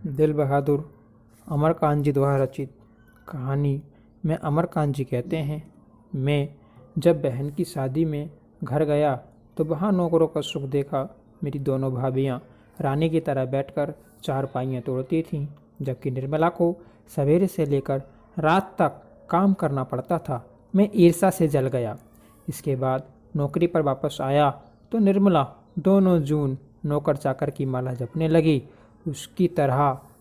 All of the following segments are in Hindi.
दिल बहादुर अमरकांत जी द्वारा रचित कहानी में अमरकांत जी कहते हैं, मैं जब बहन की शादी में घर गया तो वहाँ नौकरों का सुख देखा। मेरी दोनों भाभियाँ रानी की तरह बैठकर चारपाइयाँ तोड़ती थीं, जबकि निर्मला को सवेरे से लेकर रात तक काम करना पड़ता था। मैं ईर्ष्या से जल गया। इसके बाद नौकरी पर वापस आया तो निर्मला दोनों जून नौकर चाकर की माला जपने लगी। उसकी तरह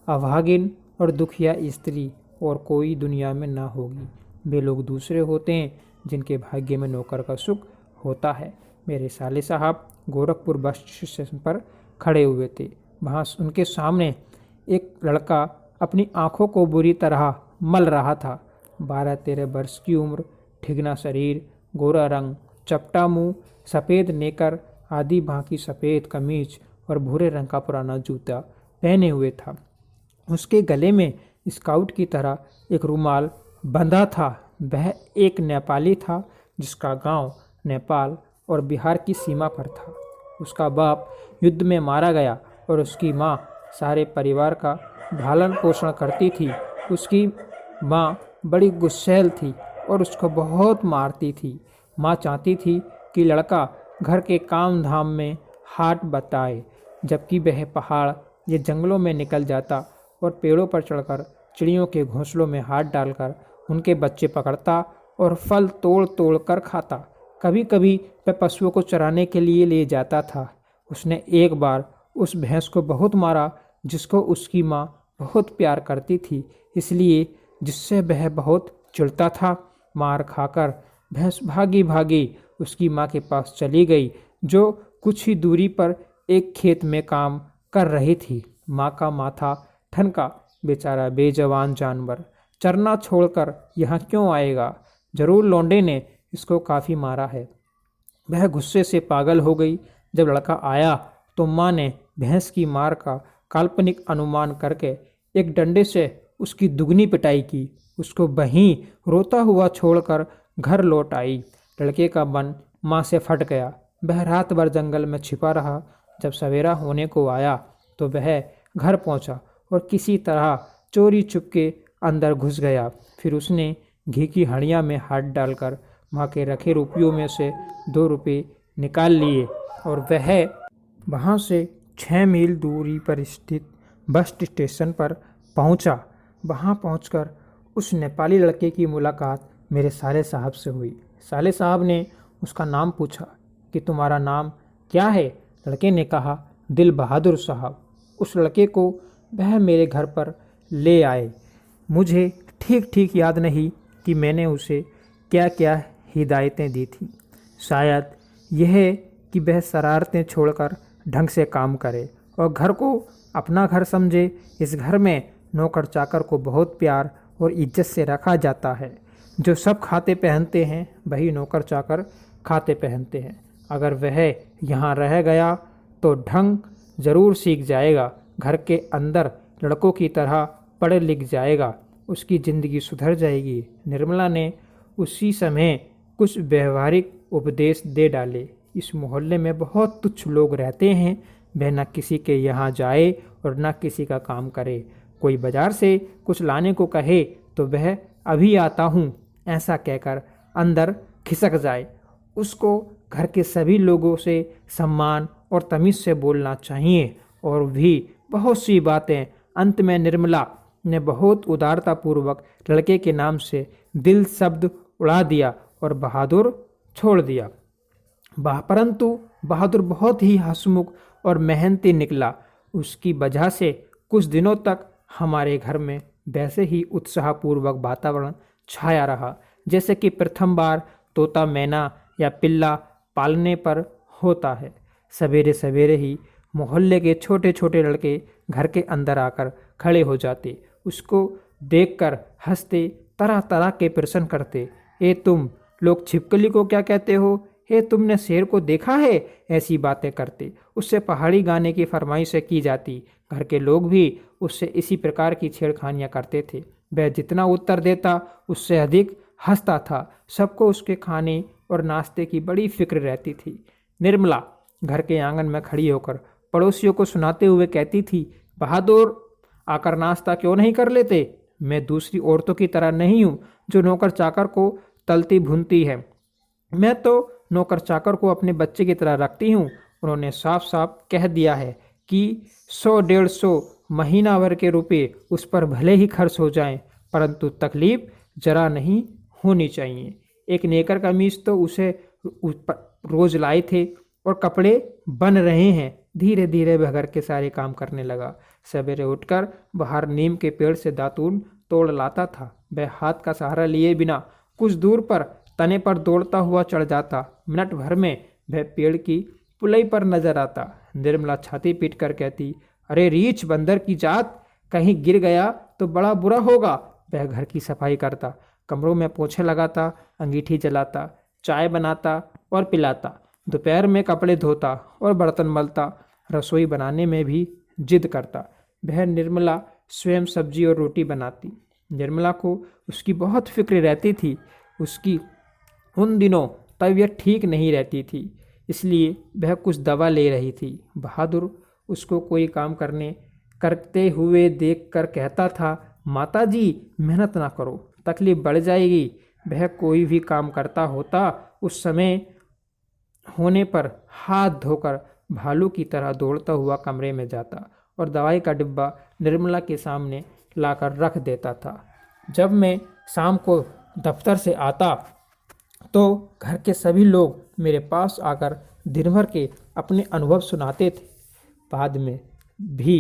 अभागिन और दुखिया स्त्री और कोई दुनिया में ना होगी। वे लोग दूसरे होते हैं जिनके भाग्य में नौकर का सुख होता है। मेरे साले साहब गोरखपुर बस स्टेशन पर खड़े हुए थे। वहाँ उनके सामने एक लड़का अपनी आंखों को बुरी तरह मल रहा था। 12-13 वर्ष की उम्र, ठिगना शरीर, गोरा रंग, चपटा मुंह, सफ़ेद नेकर, आधी बाकी सफ़ेद कमीज और भूरे रंग का पुराना जूता पहने हुए था। उसके गले में स्काउट की तरह एक रुमाल बंधा था। वह एक नेपाली था जिसका गांव नेपाल और बिहार की सीमा पर था। उसका बाप युद्ध में मारा गया और उसकी माँ सारे परिवार का भरण पोषण करती थी। उसकी माँ बड़ी गुस्सैल थी और उसको बहुत मारती थी। माँ चाहती थी कि लड़का घर के काम धाम में हाथ बटाए, जबकि वह पहाड़ या जंगलों में निकल जाता और पेड़ों पर चढ़कर चिड़ियों के घोंसलों में हाथ डालकर उनके बच्चे पकड़ता और फल तोड़ तोड़ कर खाता। कभी कभी वह पशुओं को चराने के लिए ले जाता था। उसने एक बार उस भैंस को बहुत मारा जिसको उसकी माँ बहुत प्यार करती थी, इसलिए जिससे वह बहुत चिढ़ता था। मार खाकर भैंस भागी भागी उसकी माँ के पास चली गई, जो कुछ ही दूरी पर एक खेत में काम कर रही थी। माँ का माथा ठनका, बेचारा बेजवान जानवर चरना छोड़कर यहाँ क्यों आएगा? जरूर लौंडे ने इसको काफ़ी मारा है। वह गुस्से से पागल हो गई। जब लड़का आया तो माँ ने भैंस की मार का काल्पनिक अनुमान करके एक डंडे से उसकी दुगनी पिटाई की। उसको वहीं रोता हुआ छोड़कर घर लौट आई। लड़के का मन माँ से फट गया। वह रात भर जंगल में छिपा रहा। जब सवेरा होने को आया तो वह घर पहुंचा और किसी तरह चोरी चुपके अंदर घुस गया। फिर उसने घी की हंडिया में हाथ डालकर माँ के रखे रुपयों में से 2 रुपये निकाल लिए और वह वहाँ से 6 मील दूरी पर स्थित बस स्टेशन पर पहुँचा। वहाँ पहुँचकर उस नेपाली लड़के की मुलाकात मेरे साले साहब से हुई। साले साहब ने उसका नाम पूछा कि तुम्हारा नाम क्या है? लड़के ने कहा, दिल बहादुर साहब। उस लड़के को वह मेरे घर पर ले आए। मुझे ठीक ठीक याद नहीं कि मैंने उसे क्या क्या हिदायतें दी थी। शायद यह कि वह शरारतें छोड़कर ढंग से काम करे और घर को अपना घर समझे। इस घर में नौकर चाकर को बहुत प्यार और इज्जत से रखा जाता है। जो सब खाते पहनते हैं वही नौकर चाकर खाते पहनते हैं। अगर वह यहाँ रह गया तो ढंग ज़रूर सीख जाएगा। घर के अंदर लड़कों की तरह पढ़ लिख जाएगा। उसकी ज़िंदगी सुधर जाएगी। निर्मला ने उसी समय कुछ व्यवहारिक उपदेश दे डाले। इस मोहल्ले में बहुत तुच्छ लोग रहते हैं। वह न किसी के यहाँ जाए और न किसी का काम करे। कोई बाजार से कुछ लाने को कहे तो वह अभी आता हूँ ऐसा कहकर अंदर खिसक जाए। उसको घर के सभी लोगों से सम्मान और तमीज़ से बोलना चाहिए। और भी बहुत सी बातें। अंत में निर्मला ने बहुत उदारतापूर्वक लड़के के नाम से दिल शब्द उड़ा दिया और बहादुर छोड़ दिया। परंतु बहादुर बहुत ही हंसमुख और मेहनती निकला। उसकी वजह से कुछ दिनों तक हमारे घर में वैसे ही उत्साहपूर्वक वातावरण छाया रहा, जैसे कि प्रथम बार तोता मैना या पिल्ला पालने पर होता है। सवेरे सवेरे ही मोहल्ले के छोटे छोटे लड़के घर के अंदर आकर खड़े हो जाते। उसको देखकर हंसते, तरह तरह के प्रश्न करते। ए तुम लोग छिपकली को क्या कहते हो? हे तुमने शेर को देखा है? ऐसी बातें करते। उससे पहाड़ी गाने की फरमाइशें की जाती। घर के लोग भी उससे इसी प्रकार की छेड़खानियाँ करते थे। वह जितना उत्तर देता उससे अधिक हंसता था। सबको उसके खाने और नाश्ते की बड़ी फिक्र रहती थी। निर्मला घर के आंगन में खड़ी होकर पड़ोसियों को सुनाते हुए कहती थी, बहादुर आकर नाश्ता क्यों नहीं कर लेते? मैं दूसरी औरतों की तरह नहीं हूँ जो नौकर चाकर को तलती भूनती है। मैं तो नौकर चाकर को अपने बच्चे की तरह रखती हूँ। उन्होंने साफ साफ कह दिया है कि 100-150 महीना भर के रुपए उस पर भले ही खर्च हो जाएं, परंतु तकलीफ जरा नहीं होनी चाहिए। एक नेकर कमीज तो उसे रोज लाए थे और कपड़े बन रहे हैं। धीरे धीरे वह घर के सारे काम करने लगा। सवेरे उठकर बाहर नीम के पेड़ से दातून तोड़ लाता था। वह हाथ का सहारा लिए बिना कुछ दूर पर तने पर दौड़ता हुआ चढ़ जाता। मिनट भर में वह पेड़ की पुलई पर नजर आता। निर्मला छाती पीट कर कहती, अरे रीछ बंदर की जात, कहीं गिर गया तो बड़ा बुरा होगा। वह घर की सफाई करता, कमरों में पोछे लगाता, अंगीठी जलाता, चाय बनाता और पिलाता, दोपहर में कपड़े धोता और बर्तन मलता, रसोई बनाने में भी जिद करता। वह निर्मला स्वयं सब्जी और रोटी बनाती। निर्मला को उसकी बहुत फिक्र रहती थी। उसकी उन दिनों तबीयत ठीक नहीं रहती थी, इसलिए वह कुछ दवा ले रही थी। बहादुर उसको कोई काम करते हुए देखकर कहता था, माताजी मेहनत ना करो, तकलीफ बढ़ जाएगी। वह कोई भी काम करता होता, उस समय होने पर हाथ धोकर भालू की तरह दौड़ता हुआ कमरे में जाता और दवाई का डिब्बा निर्मला के सामने लाकर रख देता था। जब मैं शाम को दफ्तर से आता तो घर के सभी लोग मेरे पास आकर दिन भर के अपने अनुभव सुनाते थे। बाद में भी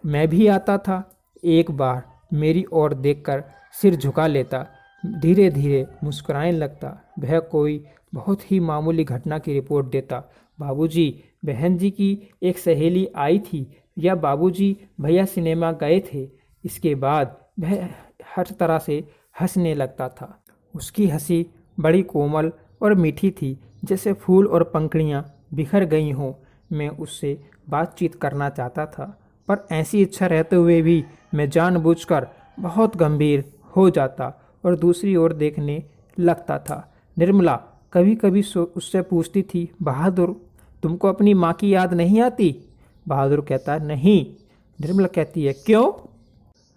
मैं भी आता था। एक बार मेरी ओर देखकर सिर झुका लेता, धीरे धीरे मुस्कुराने लगता। वह कोई बहुत ही मामूली घटना की रिपोर्ट देता। बाबूजी, बहन जी की एक सहेली आई थी, या बाबूजी भैया सिनेमा गए थे। इसके बाद वह हर तरह से हंसने लगता था। उसकी हंसी बड़ी कोमल और मीठी थी, जैसे फूल और पंखुड़ियाँ बिखर गई हों। मैं उससे बातचीत करना चाहता था, पर ऐसी इच्छा रहते हुए भी मैं जानबूझकर बहुत गंभीर हो जाता और दूसरी ओर देखने लगता था। निर्मला कभी कभी उससे पूछती थी, बहादुर तुमको अपनी माँ की याद नहीं आती? बहादुर कहता, नहीं। निर्मला कहती है, क्यों?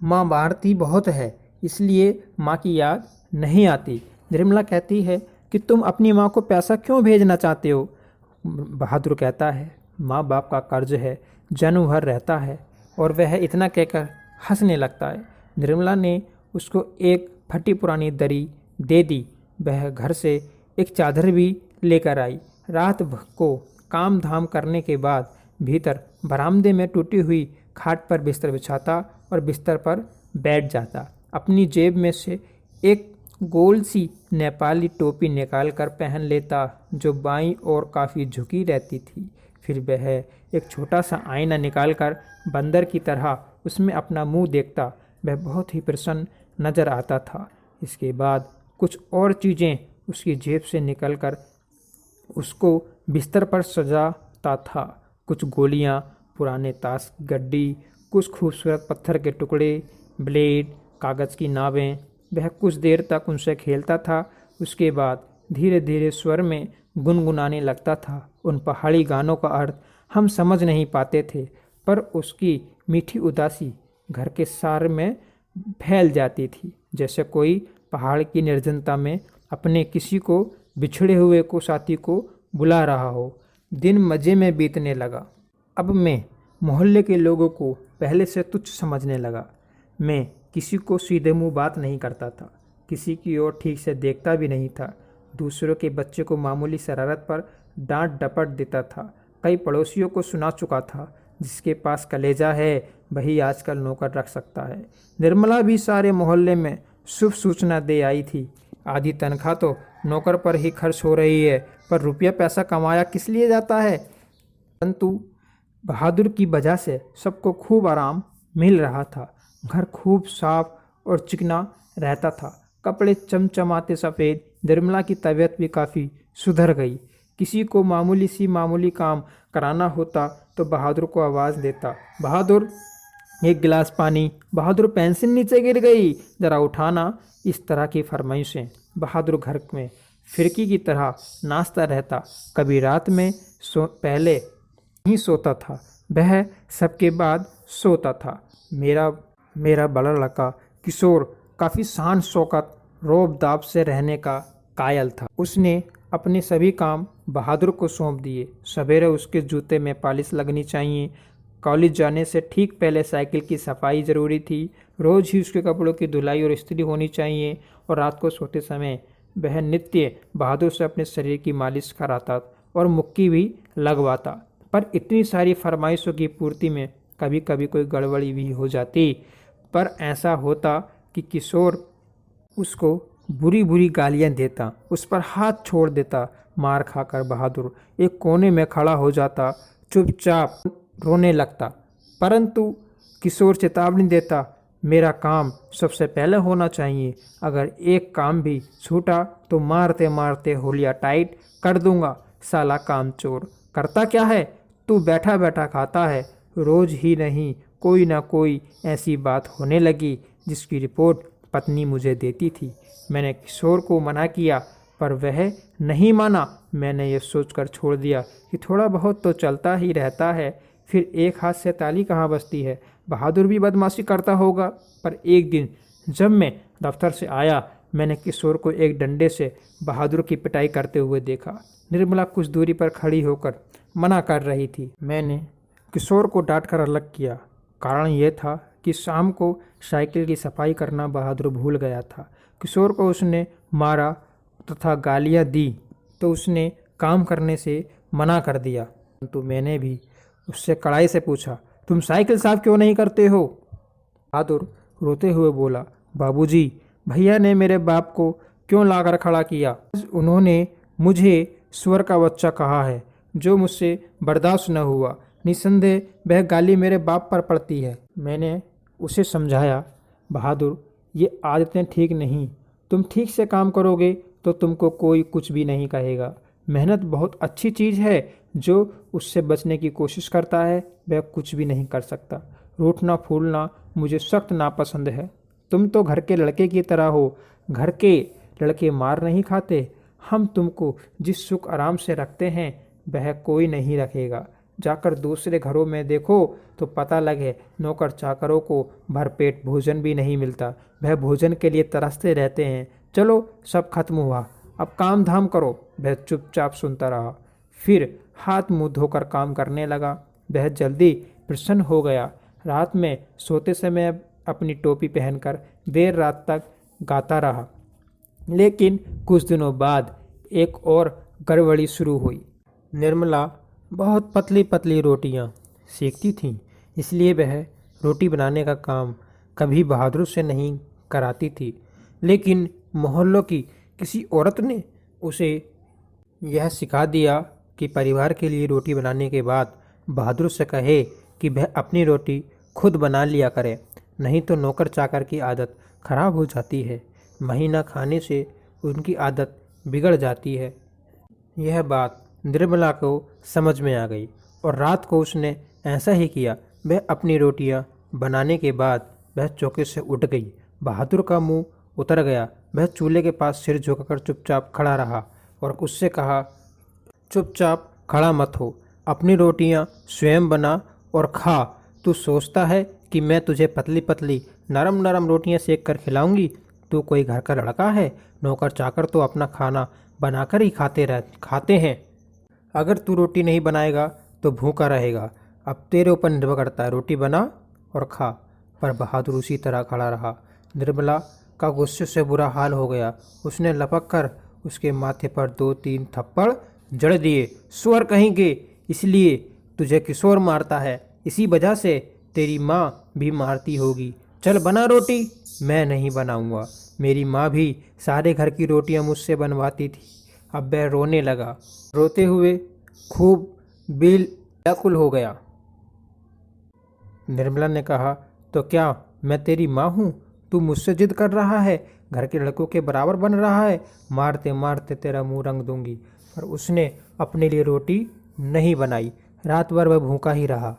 माँ भारती बहुत है, इसलिए माँ की याद नहीं आती। निर्मला कहती है कि तुम अपनी माँ को पैसा क्यों भेजना चाहते हो? बहादुर कहता है, माँ बाप का कर्ज है, जन्म भर रहता है। और वह इतना कहकर हंसने लगता है। निर्मला ने उसको एक फटी पुरानी दरी दे दी। वह घर से एक चादर भी लेकर आई। रात को काम धाम करने के बाद भीतर बरामदे में टूटी हुई खाट पर बिस्तर बिछाता और बिस्तर पर बैठ जाता। अपनी जेब में से एक गोल सी नेपाली टोपी निकालकर पहन लेता, जो बाईं ओर काफ़ी झुकी रहती थी। फिर वह एक छोटा सा आईना निकालकर बंदर की तरह उसमें अपना मुंह देखता। वह बहुत ही प्रसन्न नजर आता था। इसके बाद कुछ और चीज़ें उसकी जेब से निकलकर उसको बिस्तर पर सजाता था। कुछ गोलियां, पुराने ताश की गड्डी, कुछ खूबसूरत पत्थर के टुकड़े, ब्लेड, कागज़ की नावें। वह कुछ देर तक उनसे खेलता था। उसके बाद धीरे धीरे स्वर में गुनगुनाने लगता था। उन पहाड़ी गानों का अर्थ हम समझ नहीं पाते थे, पर उसकी मीठी उदासी घर के सारे में फैल जाती थी, जैसे कोई पहाड़ की निर्जनता में अपने किसी को बिछड़े हुए को साथी को बुला रहा हो। दिन मज़े में बीतने लगा। अब मैं मोहल्ले के लोगों को पहले से तुच्छ समझने लगा। मैं किसी को सीधे मुंह बात नहीं करता था, किसी की ओर ठीक से देखता भी नहीं था। दूसरों के बच्चे को मामूली शरारत पर डांट डपट देता था। कई पड़ोसियों को सुना चुका था, जिसके पास कलेजा है वही आजकल नौकर रख सकता है। निर्मला भी सारे मोहल्ले में शुभ सूचना दे आई थी। आधी तनख्वाह तो नौकर पर ही खर्च हो रही है, पर रुपया पैसा कमाया किस लिए जाता है? परंतु बहादुर की वजह से सबको खूब आराम मिल रहा था। घर खूब साफ और चिकना रहता था, कपड़े चमचमाते सफ़ेद। निर्मला की तबीयत भी काफ़ी सुधर गई। किसी को मामूली काम कराना होता तो बहादुर को आवाज़ देता, बहादुर एक गिलास पानी, बहादुर पेंसिल नीचे गिर गई, ज़रा उठाना। इस तरह की फरमाइशें। बहादुर घर में फिरकी की तरह नाचता रहता। कभी रात में पहले ही सोता था, वह सबके बाद सोता था। मेरा मेरा बड़ा लड़का किशोर काफ़ी शान शौकत रौब दाब से रहने का कायल था। उसने अपने सभी काम बहादुर को सौंप दिए। सवेरे उसके जूते में पॉलिश लगनी चाहिए, कॉलेज जाने से ठीक पहले साइकिल की सफाई ज़रूरी थी, रोज़ ही उसके कपड़ों की धुलाई और इस्त्री होनी चाहिए, और रात को सोते समय वह नित्य बहादुर से अपने शरीर की मालिश कराता और मुक्की भी लगवाता। पर इतनी सारी फरमाइशों की पूर्ति में कभी कभी कोई गड़बड़ी भी हो जाती। पर ऐसा होता कि किशोर उसको बुरी बुरी गालियां देता, उस पर हाथ छोड़ देता। मार खाकर बहादुर एक कोने में खड़ा हो जाता, चुपचाप रोने लगता। परंतु किशोर चेतावनी देता, मेरा काम सबसे पहले होना चाहिए, अगर एक काम भी छूटा तो मारते मारते होलिया टाइट कर दूंगा। साला काम चोर, करता क्या है, तू बैठा बैठा खाता है। रोज ही नहीं कोई ना कोई ऐसी बात होने लगी जिसकी रिपोर्ट पत्नी मुझे देती थी। मैंने किशोर को मना किया पर वह नहीं माना। मैंने ये सोचकर छोड़ दिया कि थोड़ा बहुत तो चलता ही रहता है, फिर एक हाथ से ताली कहाँ बजती है, बहादुर भी बदमाशी करता होगा। पर एक दिन जब मैं दफ्तर से आया, मैंने किशोर को एक डंडे से बहादुर की पिटाई करते हुए देखा। निर्मला कुछ दूरी पर खड़ी होकर मना कर रही थी। मैंने किशोर को डांट कर अलग किया। कारण यह था कि शाम को साइकिल की सफाई करना बहादुर भूल गया था। किशोर को उसने मारा तथा गालियां दी तो उसने काम करने से मना कर दिया। तो मैंने भी उससे कड़ाई से पूछा, तुम साइकिल साफ क्यों नहीं करते हो? बहादुर रोते हुए बोला, बाबूजी, भैया ने मेरे बाप को क्यों लाकर खड़ा किया। उन्होंने मुझे सुअर का बच्चा कहा है, जो मुझसे बर्दाश्त न हुआ। निसंदेह वह गाली मेरे बाप पर पड़ती है। मैंने उसे समझाया, बहादुर, ये आदतें ठीक नहीं। तुम ठीक से काम करोगे तो तुमको कोई कुछ भी नहीं कहेगा। मेहनत बहुत अच्छी चीज़ है, जो उससे बचने की कोशिश करता है वह कुछ भी नहीं कर सकता। रूठना फूलना मुझे सख्त नापसंद है। तुम तो घर के लड़के की तरह हो। घर के लड़के मार नहीं खाते। हम तुमको जिस सुख आराम से रखते हैं वह कोई नहीं रखेगा। जाकर दूसरे घरों में देखो तो पता लगे नौकर चाकरों को भरपेट भोजन भी नहीं मिलता। वह भोजन के लिए तरसते रहते हैं। चलो सब खत्म हुआ, अब काम धाम करो। वह चुपचाप सुनता रहा, फिर हाथ मुंह धोकर काम करने लगा। वह जल्दी प्रसन्न हो गया। रात में सोते समय अपनी टोपी पहनकर देर रात तक गाता रहा। लेकिन कुछ दिनों बाद एक और गड़बड़ी शुरू हुई। निर्मला बहुत पतली पतली रोटियां सेकती थीं, इसलिए वह रोटी बनाने का काम कभी बहादुर से नहीं कराती थी। लेकिन मोहल्लों की किसी औरत ने उसे यह सिखा दिया कि परिवार के लिए रोटी बनाने के बाद बहादुर से कहे कि वह अपनी रोटी खुद बना लिया करे, नहीं तो नौकर चाकर की आदत खराब हो जाती है। महीना खाने से उनकी आदत बिगड़ जाती है। यह बात निर्मला को समझ में आ गई और रात को उसने ऐसा ही किया। वह अपनी रोटियां बनाने के बाद वह चौके से उठ गई। बहादुर का मुंह उतर गया। वह चूल्हे के पास सिर झुकाकर चुपचाप खड़ा रहा और उससे कहा, चुपचाप खड़ा मत हो, अपनी रोटियां स्वयं बना और खा। तू सोचता है कि मैं तुझे पतली पतली नरम नरम रोटियां सेक कर खिलाऊंगी? तू कोई घर का लड़का है? नौकर चाकर तो अपना खाना बनाकर ही खाते हैं। अगर तू रोटी नहीं बनाएगा तो भूखा रहेगा। अब तेरे ऊपर निर्भर करता है, रोटी बना और खा। पर बहादुर उसी तरह खड़ा रहा। निर्मला का गुस्से से बुरा हाल हो गया। उसने लपक कर उसके माथे पर 2-3 थप्पड़ जड़ दिए। सुअर कहेंगे, इसलिए तुझे किशोर मारता है, इसी वजह से तेरी माँ भी मारती होगी। चल बना रोटी। मैं नहीं बनाऊंगा, मेरी माँ भी सारे घर की रोटियां मुझसे बनवाती थी। अब वह रोने लगा। रोते हुए खूब व्याकुल हो गया। निर्मला ने कहा, तो क्या मैं तेरी माँ हूँ? तू मुझसे जिद कर रहा है, घर के लड़कों के बराबर बन रहा है। मारते मारते तेरा मुंह रंग दूंगी। पर उसने अपने लिए रोटी नहीं बनाई। रात भर वह भूखा ही रहा।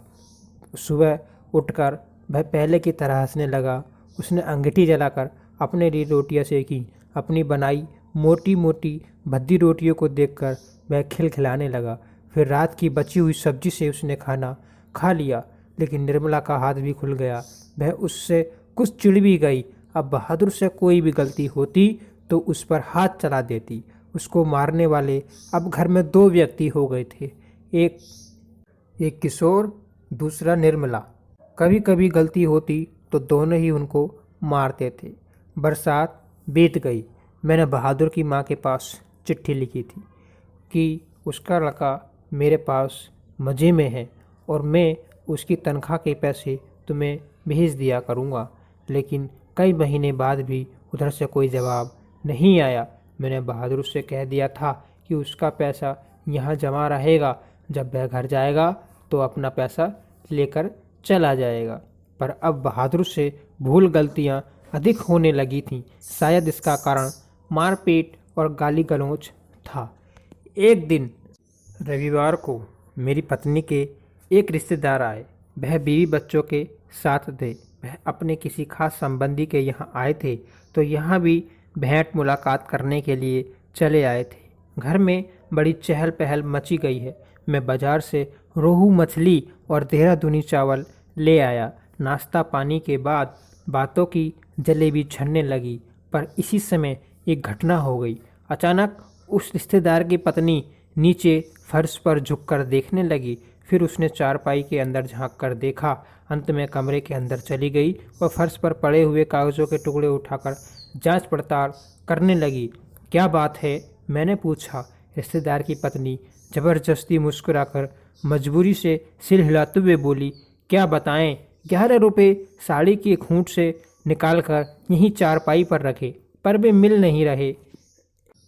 सुबह उठकर वह पहले की तरह हंसने लगा। उसने अंगीठी जलाकर अपने लिए रोटियां सेकी। अपनी बनाई मोटी मोटी भद्दी रोटियों को देखकर वह खिलखिलाने लगा। फिर रात की बची हुई सब्जी से उसने खाना खा लिया। लेकिन निर्मला का हाथ भी खुल गया। वह उससे कुछ चिढ़ भी गई। अब बहादुर से कोई भी गलती होती तो उस पर हाथ चला देती। उसको मारने वाले अब घर में दो व्यक्ति हो गए थे, एक किशोर, दूसरा निर्मला। कभी कभी गलती होती तो दोनों ही उनको मारते थे। बरसात बीत गई। मैंने बहादुर की माँ के पास चिट्ठी लिखी थी कि उसका लड़का मेरे पास मज़े में है और मैं उसकी तनख्वाह के पैसे तुम्हें भेज दिया करूँगा। लेकिन कई महीने बाद भी उधर से कोई जवाब नहीं आया। मैंने बहादुर से कह दिया था कि उसका पैसा यहाँ जमा रहेगा, जब वह घर जाएगा तो अपना पैसा लेकर चला जाएगा। पर अब बहादुर से भूल गलतियाँ अधिक होने लगी थीं। शायद इसका कारण मारपीट और गाली गलौज था। एक दिन रविवार को मेरी पत्नी के एक रिश्तेदार आए। वह बीवी बच्चों के साथ थे। वह अपने किसी खास संबंधी के यहाँ आए थे तो यहाँ भी भेंट मुलाकात करने के लिए चले आए थे। घर में बड़ी चहल पहल मची गई है। मैं बाजार से रोहू मछली और देहरादूनी चावल ले आया। नाश्ता पानी के बाद बातों की जलेबी झड़ने लगी। पर इसी समय एक घटना हो गई। अचानक उस रिश्तेदार की पत्नी नीचे फर्श पर झुककर देखने लगी। फिर उसने चारपाई के अंदर झांक कर देखा। अंत में कमरे के अंदर चली गई और फर्श पर पड़े हुए कागज़ों के टुकड़े उठाकर जांच पड़ताल करने लगी। क्या बात है? मैंने पूछा। रिश्तेदार की पत्नी जबरदस्ती मुस्कुराकर मजबूरी से सिर हिलाते हुए बोली, क्या बताएं, 11 रुपये साड़ी की खूंट से निकालकर यहीं चारपाई पर रखे, पर वे मिल नहीं रहे।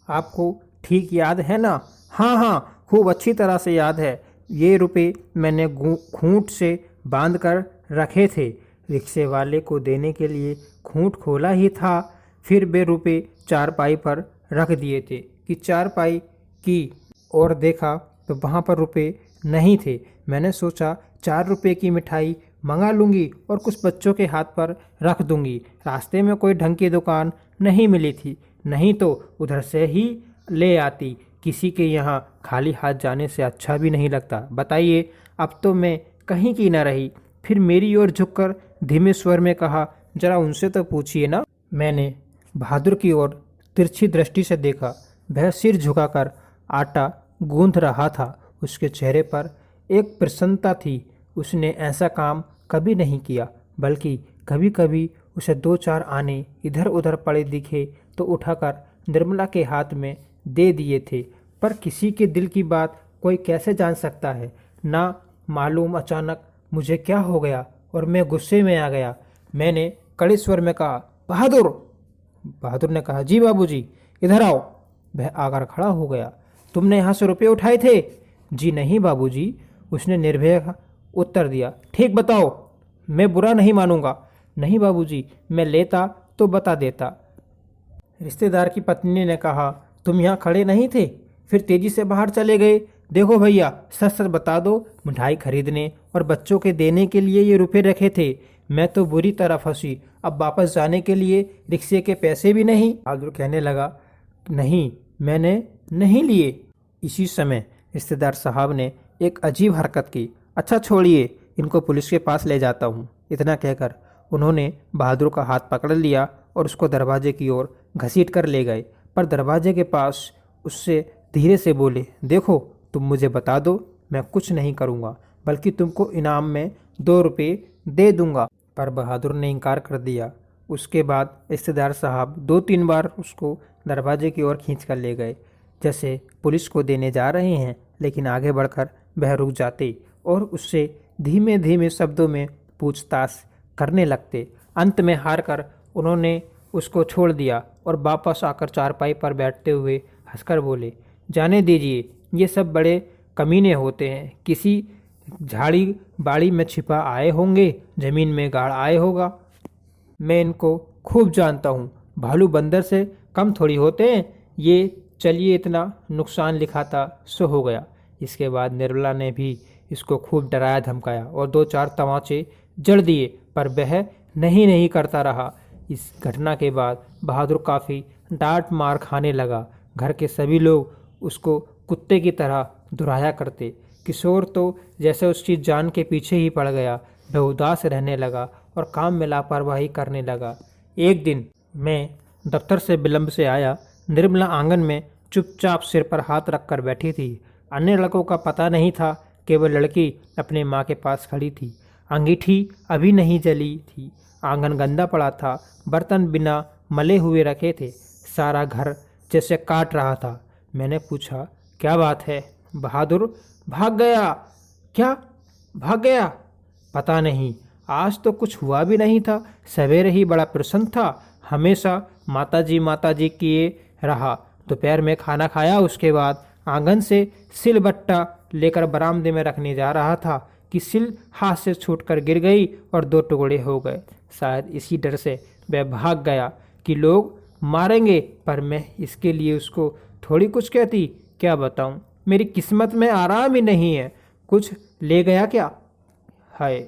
आपको ठीक याद है ना? हाँ हाँ, खूब अच्छी तरह से याद है। ये रुपये मैंने खूंट से बांध कर रखे थे। रिक्शे वाले को देने के लिए खूंट खोला ही था। फिर वे रुपये चारपाई पर रख दिए थे कि चारपाई की और देखा तो वहाँ पर रुपये नहीं थे। मैंने सोचा 4 रुपये की मिठाई मंगा लूँगी और कुछ बच्चों के हाथ पर रख दूँगी। रास्ते में कोई ढंग की दुकान नहीं मिली थी, नहीं तो उधर से ही ले आती। किसी के यहाँ खाली हाथ जाने से अच्छा भी नहीं लगता। बताइए, अब तो मैं कहीं की न रही। फिर मेरी ओर झुककर धीमे स्वर में कहा, जरा उनसे तो पूछिए ना। मैंने बहादुर की ओर तिरछी दृष्टि से देखा। वह सिर झुकाकर आटा गूंथ रहा था। उसके चेहरे पर एक प्रसन्नता थी। उसने ऐसा काम कभी नहीं किया, बल्कि कभी कभी उसे 2-4 आने इधर उधर पड़े दिखे तो उठाकर निर्मला के हाथ में दे दिए थे। पर किसी के दिल की बात कोई कैसे जान सकता है? ना मालूम अचानक मुझे क्या हो गया और मैं गुस्से में आ गया। मैंने कड़े स्वर में कहा, बहादुर। बहादुर ने कहा, जी बाबूजी, इधर आओ। वह आकर खड़ा हो गया। तुमने यहाँ से रुपये उठाए थे? जी नहीं बाबूजी, उसने निर्भय उत्तर दिया। ठीक बताओ, मैं बुरा नहीं मानूंगा। नहीं बाबूजी, मैं लेता तो बता देता। रिश्तेदार की पत्नी ने कहा, तुम यहाँ खड़े नहीं थे, फिर तेजी से बाहर चले गए। देखो भैया, सच सच बता दो, मिठाई खरीदने और बच्चों के देने के लिए ये रुपये रखे थे। मैं तो बुरी तरह फंसी। अब वापस जाने के लिए रिक्शे के पैसे भी नहीं। बहादुर कहने लगा, नहीं, मैंने नहीं लिए। इसी समय रिश्तेदार साहब ने एक अजीब हरकत की। अच्छा छोड़िए, इनको पुलिस के पास ले जाता हूँ। इतना कहकर उन्होंने बहादुर का हाथ पकड़ लिया और उसको दरवाजे की ओर घसीट कर ले गए। पर दरवाजे के पास उससे धीरे से बोले, देखो, तुम मुझे बता दो, मैं कुछ नहीं करूँगा, बल्कि तुमको इनाम में 2 रुपये दे दूँगा। पर बहादुर ने इनकार कर दिया। उसके बाद रिश्तेदार साहब 2-3 बार उसको दरवाजे की ओर खींच कर ले गए, जैसे पुलिस को देने जा रहे हैं। लेकिन आगे बढ़कर वह रुक जाते और उससे धीमे धीमे शब्दों में पूछताछ करने लगते। अंत में हार कर उन्होंने उसको छोड़ दिया और वापस आकर चारपाई पर बैठते हुए हंसकर बोले, जाने दीजिए, ये सब बड़े कमीने होते हैं। किसी झाड़ी बाड़ी में छिपा आए होंगे, ज़मीन में गाड़ आए होगा। मैं इनको खूब जानता हूँ, भालू बंदर से कम थोड़ी होते हैं ये। चलिए, इतना नुकसान लिखा था सो हो गया। इसके बाद निर्मला ने भी इसको खूब डराया धमकाया और 2-4 तमाचे जड़ दिए, पर वह नहीं करता रहा। इस घटना के बाद बहादुर काफ़ी डांट मार खाने लगा। घर के सभी लोग उसको कुत्ते की तरह दुराया करते। किशोर तो जैसे उसकी जान के पीछे ही पड़ गया। वह उदास रहने लगा और काम में लापरवाही करने लगा। एक दिन मैं दफ्तर से विलंब से आया। निर्मला आंगन में चुपचाप सिर पर हाथ रखकर बैठी थी। अन्य लड़कों का पता नहीं था। केवल लड़की अपने माँ के पास खड़ी थी। अंगीठी अभी नहीं जली थी। आंगन गंदा पड़ा था। बर्तन बिना मले हुए रखे थे। सारा घर जैसे काट रहा था। मैंने पूछा, क्या बात है? बहादुर भाग गया। क्या भाग गया? पता नहीं, आज तो कुछ हुआ भी नहीं था। सवेरे ही बड़ा प्रसन्न था। हमेशा माताजी किए रहा। दोपहर में खाना खाया। उसके बाद आंगन से सिलबट्टा लेकर बरामदे में रखने जा रहा था कि सिल हाथ से छूटकर गिर गई और 2 टुकड़े हो गए। शायद इसी डर से वह भाग गया कि लोग मारेंगे, पर मैं इसके लिए उसको थोड़ी कुछ कहती। क्या बताऊं, मेरी किस्मत में आराम ही नहीं है। कुछ ले गया क्या? हाय,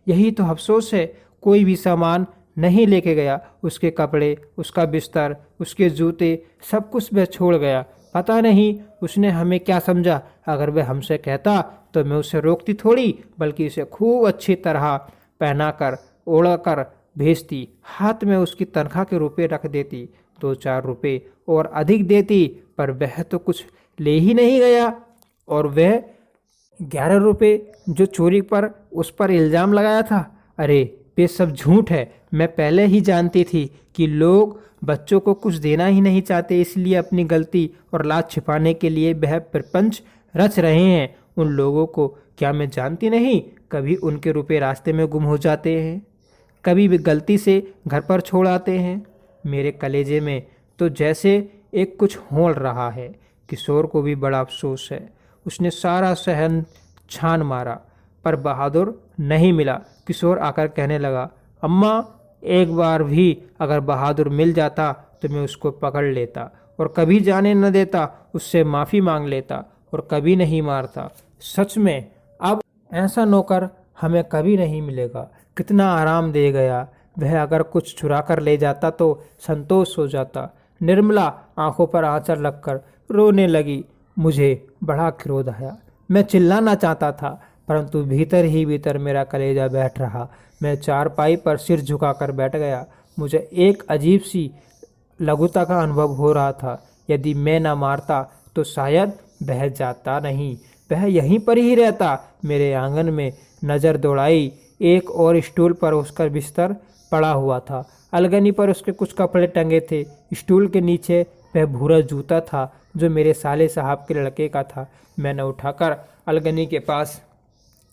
यही तो अफसोस है। कोई भी सामान नहीं लेके गया। उसके कपड़े, उसका बिस्तर, उसके जूते, सब कुछ वह छोड़ गया। पता नहीं उसने हमें क्या समझा। अगर वह हमसे कहता तो मैं उसे रोकती थोड़ी, बल्कि उसे खूब अच्छी तरह पहनाकर ओढ़कर भेजती। हाथ में उसकी तनख्वाह के रुपए रख देती। 2-4 रुपए और अधिक देती, पर वह तो कुछ ले ही नहीं गया। और वह 11 रुपए जो चोरी पर उस पर इल्ज़ाम लगाया था, अरे ये सब झूठ है। मैं पहले ही जानती थी कि लोग बच्चों को कुछ देना ही नहीं चाहते, इसलिए अपनी गलती और लाज छिपाने के लिए वह प्रपंच रच रहे हैं। उन लोगों को क्या मैं जानती नहीं? कभी उनके रुपए रास्ते में गुम हो जाते हैं, कभी भी गलती से घर पर छोड़ आते हैं। मेरे कलेजे में तो जैसे एक कुछ होल रहा है। किशोर को भी बड़ा अफसोस है। उसने सारा सहन छान मारा, पर बहादुर नहीं मिला। किशोर आकर कहने लगा, अम्मा, एक बार भी अगर बहादुर मिल जाता तो मैं उसको पकड़ लेता और कभी जाने न देता। उससे माफ़ी मांग लेता और कभी नहीं मारता। सच में अब ऐसा नौकर हमें कभी नहीं मिलेगा। कितना आराम दे गया। वह अगर कुछ चुरा कर ले जाता तो संतोष हो जाता। निर्मला आंखों पर आंचल रखकर रोने लगी। मुझे बड़ा क्रोध आया। मैं चिल्लाना चाहता था, परंतु भीतर ही भीतर मेरा कलेजा बैठ रहा। मैं चारपाई पर सिर झुकाकर बैठ गया। मुझे एक अजीब सी लघुता का अनुभव हो रहा था। यदि मैं न मारता तो शायद बह जाता नहीं, वह यहीं पर ही रहता। मेरे आंगन में नज़र दौड़ाई। एक और स्टूल पर उसका बिस्तर पड़ा हुआ था। अलगनी पर उसके कुछ कपड़े टंगे थे। स्टूल के नीचे वह भूरा जूता था जो मेरे साले साहब के लड़के का था। मैंने उठाकर अलगनी के पास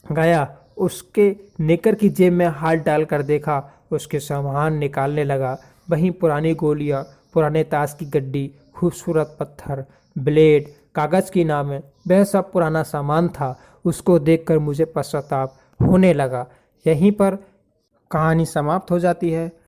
गया। उसके नेकर की जेब में हाथ डालकर देखा। उसके सामान निकालने लगा। वहीं पुरानी गोलियां, पुराने ताश की गड्डी, खूबसूरत पत्थर, ब्लेड, कागज़ की नामें, वह सब पुराना सामान था। उसको देखकर मुझे पश्चाताप होने लगा। यहीं पर कहानी समाप्त हो जाती है।